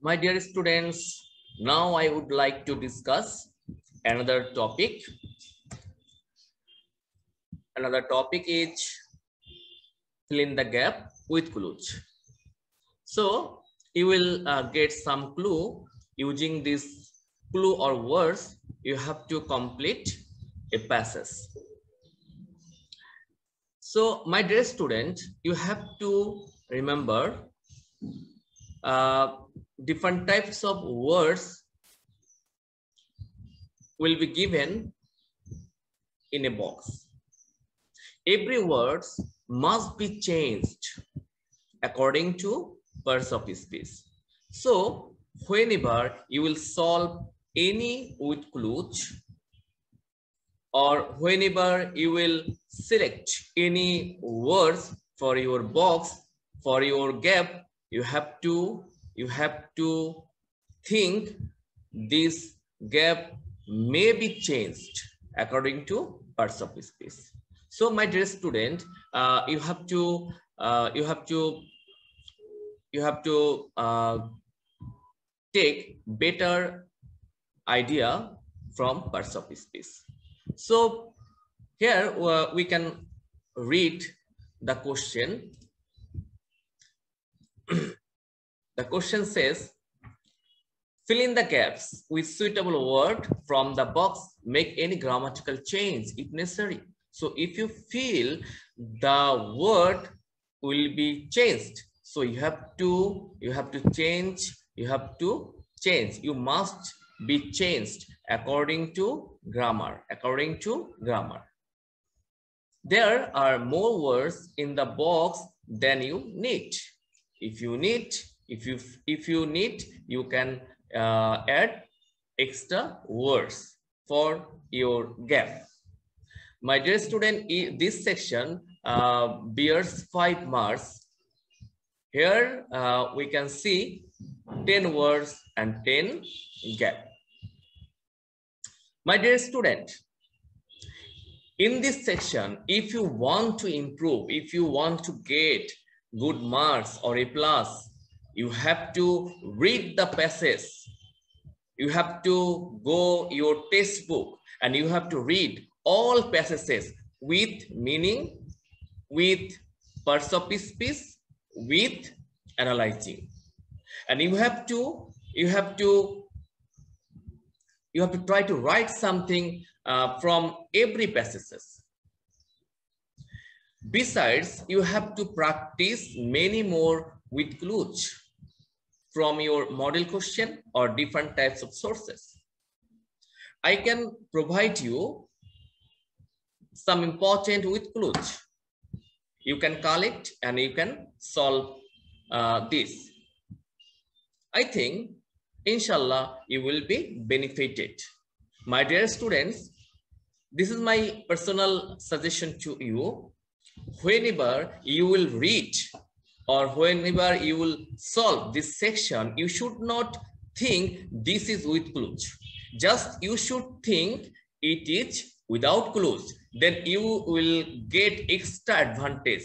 My dear students, now I would like to discuss another topic. Another topic is fill in the gap with clues. So you will get some clue. Using this clue or words, you have to complete a passage. So my dear student, you have to remember different types of words will be given in a box. Every word must be changed according to purpose of speech. So whenever you will solve any with clues, or whenever you will select any words for your box, for your gap, you have to think this gap may be changed according to purpose of speech. So my dear student, you have to take better idea from purpose of speech. So here we can read the question. The question says, fill in the gaps with suitable word from the box. Make any grammatical change if necessary. So if you feel the word will be changed, so you have to change. You must be changed according to grammar. There are more words in the box than you need. If you need, you can add extra words for your gap. My dear student, this section bears 5 marks. Here we can see 10 words and 10 gap. My dear student, in this section, if you want to improve, if you want to get good marks or A+, you have to read the passage. You have to go your textbook and you have to read all passages with meaning, with purpose of speech, with analyzing. And you have to try to write something from every passages. Besides, you have to practice many more with clues from your model question or different types of sources. I can provide you some important with clues. You can collect and you can solve this. I think, inshallah, you will be benefited. My dear students, this is my personal suggestion to you. Whenever you will read or whenever you will solve this section, you should not think this is with clues. Just you should think it is without clues. Then you will get extra advantage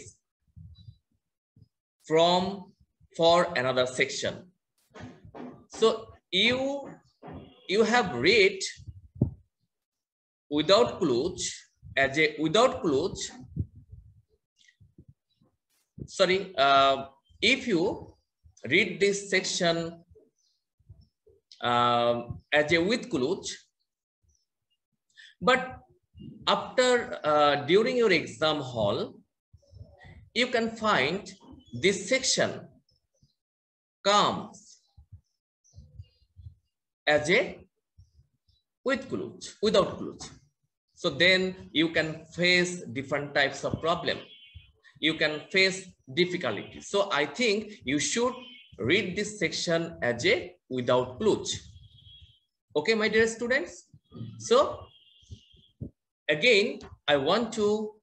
for another section. So you have read without clues if you read this section as a with clues, but after during your exam hall, you can find this section comes as a with clues, without clues. So then you can face different types of problem. You can face difficulty. So I think you should read this section as a without clues. Okay, my dear students. So again, I want to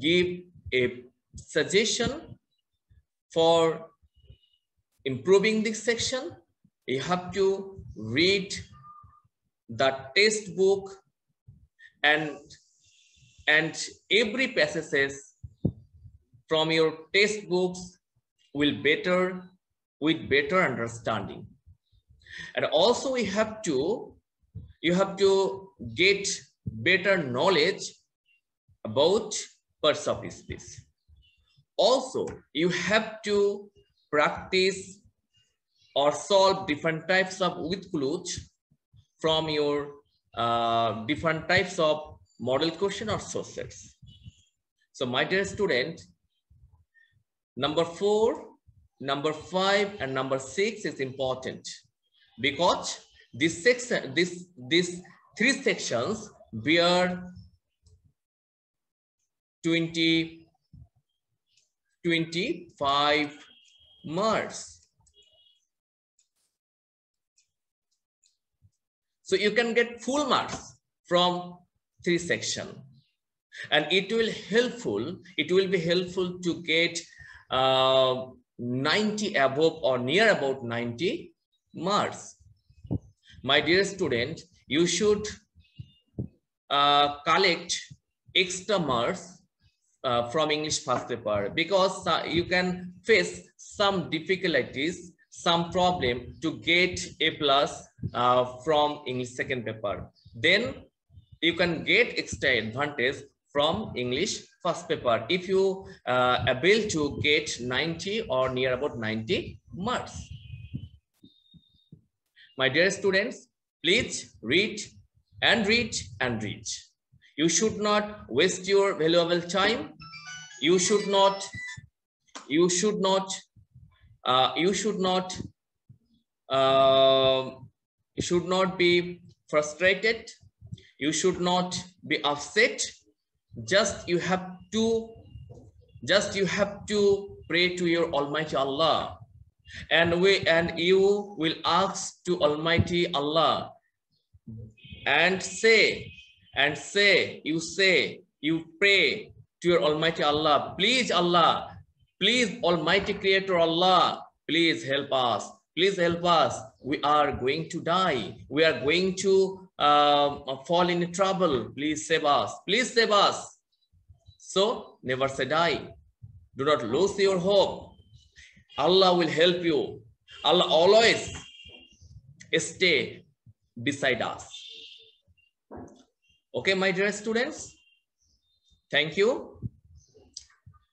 give a suggestion for improving this section. You have to read the textbook and every passages from your textbooks will better with better understanding. And also you have to get better knowledge about parts of speech. Also, you have to practice or solve different types of with clues from your different types of model question or sources. So my dear student, number 4, number 5, and number 6 is important because these 3 sections bear 25 marks. So you can get full marks from 3 sections, and it will be helpful to get 90 above or near about 90 marks. My dear student, you should collect extra marks from English first paper because you can face some difficulties, some problem to get A+ from English second paper. Then you can get extra advantage from English first paper if you able to get 90 or near about 90 marks. My dear students, please read and read and read. You should not waste your valuable time. You should not be frustrated. You should not be upset. Just you have to pray to your Almighty Allah, and you will ask to Almighty Allah and you pray to your Almighty Allah, please Allah, please Almighty Creator Allah, please help us. Please help us. We are going to die. We are going to fall in trouble. Please save us. Please save us. So never say die. Do not lose your hope. Allah will help you. Allah always stay beside us. Okay, my dear students. Thank you.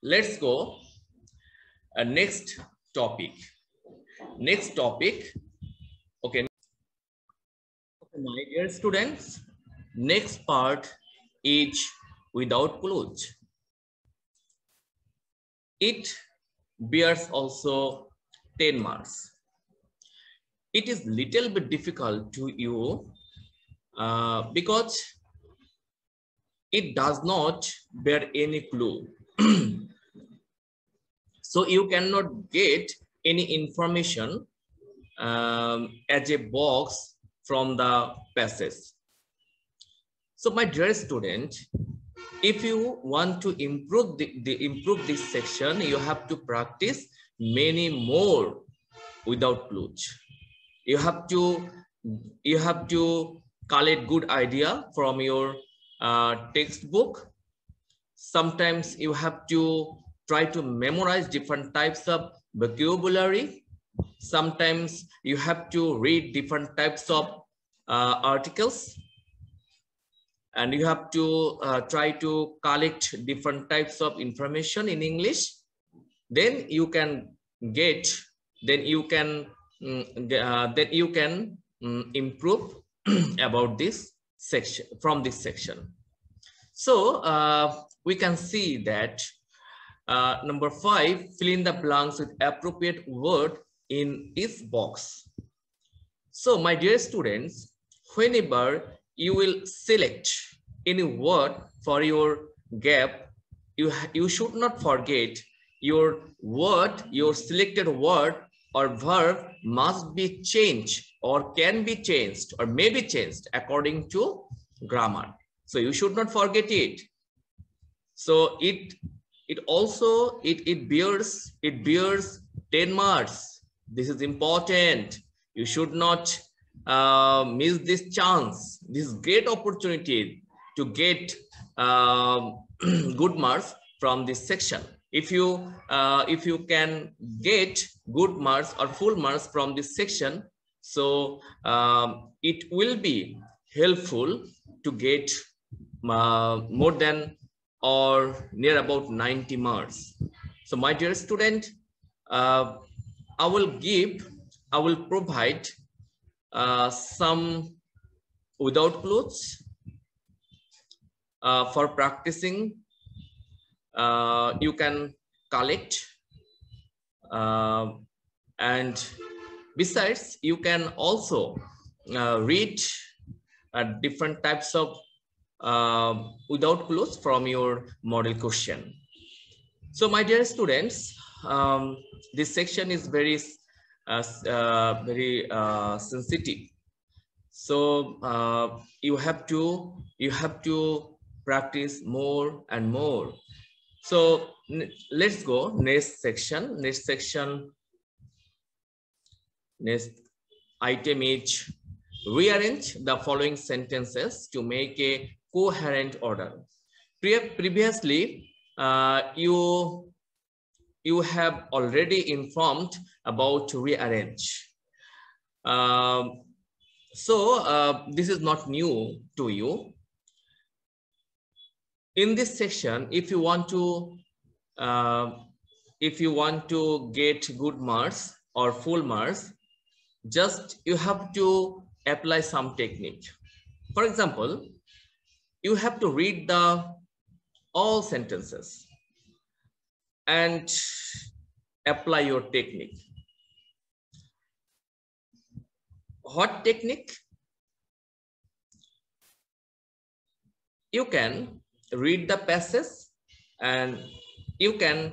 Let's go. Next topic. Okay, my dear students, next part is without clues. It bears also 10 marks. It is little bit difficult to you because it does not bear any clue. So you cannot get any information as a box from the passage. So my dear student, if you want to improve this section, you have to practice many more without clues. You have to collect good idea from your textbook. Sometimes you have to try to memorize different types of vocabulary. Sometimes you have to read different types of articles, and you have to try to collect different types of information in English. Then you can improve about this section, from this section. So we can see that number 5, fill in the blanks with appropriate word in each box. So my dear students, whenever you will select any word for your gap, you should not forget your selected word or verb must be changed or can be changed or may be changed according to grammar. So you should not forget it. So it bears 10 marks. This is important. You should not miss this chance, this great opportunity to get good marks from this section. If you can get good marks or full marks from this section, so it will be helpful to get more than or near about 90 marks. So my dear student, I will provide some without clues for practicing. You can collect, and besides, you can also read different types of without clues from your model question. So my dear students, this section is very sensitive. So you have to practice more and more. So let's go next section. Next item is rearrange the following sentences to make a coherent order. Previously, you have already informed about rearrange. This is not new to you. In this section, if you want to get good marks or full marks, just you have to apply some technique. For example, you have to read all sentences and apply your technique. What technique? You can read the passage and you can